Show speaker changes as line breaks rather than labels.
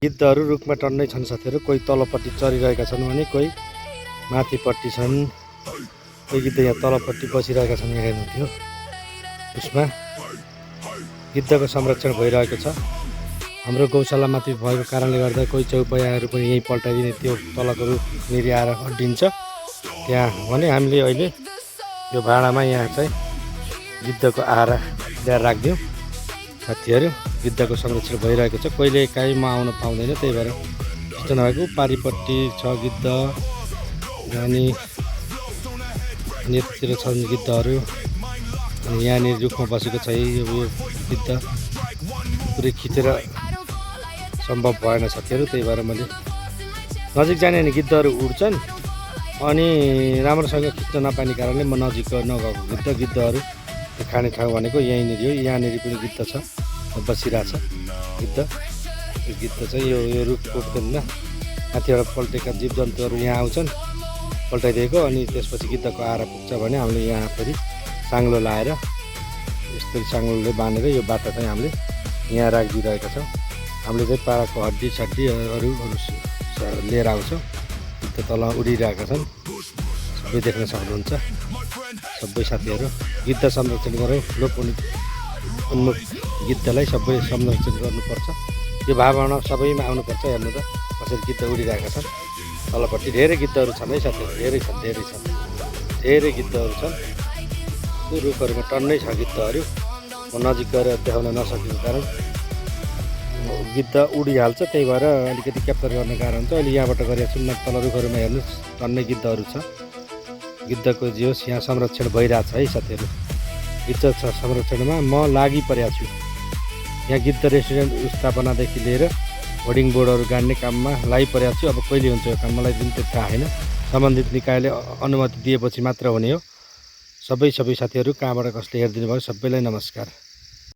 गिद्धहरू रुखमा टन्नै छन् साथीहरू। कोही तलपट्टि चरिरहेका छन् भने कोही माथिपट्टि छन्। कोही गिद्ध यहाँ तलपट्टि बसिरहेका छन्। यहाँ हेर्नुहुन्थ्यो उसमा गिद्धको संरक्षण भइरहेको छ। हाम्रो गौशाला माथि भएको कारणले गर्दा कोही चौपायाहरू पनि यहीँ पल्टाइदिने त्यो तलको रुखनिर आएर अड्डिन्छ त्यहाँ भने हामीले अहिले यो भाँडामा यहाँ चाहिँ गिद्धको आहारा ल्याएर राखिदिउँ साथीहरू। गिद्धको संरक्षण भइरहेको छ। कहिले काहीँमा आउन पाउँदैन, त्यही भएर यस्तो नभएको पारिपट्टि छ गिद्ध अनि यतातिर छन् गिद्धहरू। अनि यहाँनिर रुखमा बसेको छ यो गिद्ध पुरै खिचेर सम्भव भएन साथीहरू। त्यही भएर मैले नजिक जाने अनि गिद्धहरू उड्छन् अनि राम्रोसँग खिच्न नपाउने कारणले म नजिक नगएको। गिद्धहरू खाने ठाउँ भनेको यहीँनिर हो। यहाँनिर पनि गिद्ध छ, बसिरहेछ गिद्ध। यो गिद्ध चाहिँ यो रुखको फेदमा माथिबाट पल्टेका जीवजन्तुहरू यहाँ आउँछन् पल्टाइदिएको। अनि त्यसपछि गिद्धको आहारा पुग्छ भने हामीले यहाँ फेरि साङ्लो लाएर यस्तरी साङ्लोले बाँधेर यो बाटो चाहिँ हामीले यहाँ राखिदिइरहेका छौँ। हामीले चाहिँ पाराको हड्डी सड्डीहरू लिएर आउँछौँ। गिद्ध तल उडिरहेका छन्, सबै देख्न सक्नुहुन्छ सबै साथीहरू। गिद्ध संरक्षण गरौँ, लोप उन्मुख गिद्धलाई सबै संरक्षण गर्नुपर्छ। यो भावना सबैमा आउनुपर्छ। हेर्नु त कसरी गिद्ध उडिरहेका छन् तलपट्टि। धेरै गिद्धहरू छन् है साथीहरू, धेरै गिद्धहरू छन्। त्यो रुखहरूमा टन्नै छ गिद्धहरू। म नजिक गएर देखाउन नसकेको कारण गिद्ध उडिहाल्छ, त्यही भएर अलिकति क्याप्चर गर्न गाह्रो हुन्छ। अहिले यहाँबाट गरेको छु। तल रुखहरूमा हेर्नुहोस् टन्नै गिद्धहरू छ। गिद्धको जे होस् यहाँ संरक्षण भइरहेछ है साथीहरू। गिद्ध संरक्षणमा म लागि परेको छु। यहाँ गिद्ध रेस्टुरेन्ट स्थापनादेखि लिएर होर्डिङ बोर्डहरू गाड्ने काममा लागिपरेको छु। अब कहिले हुन्छ यो काम मलाई पनि थाहा छैन। सम्बन्धित निकायले अनुमति दिएपछि मात्र हुने हो। सबै साथीहरू कहाँबाट कसले हेरिदिनु भयो सबैलाई नमस्कार।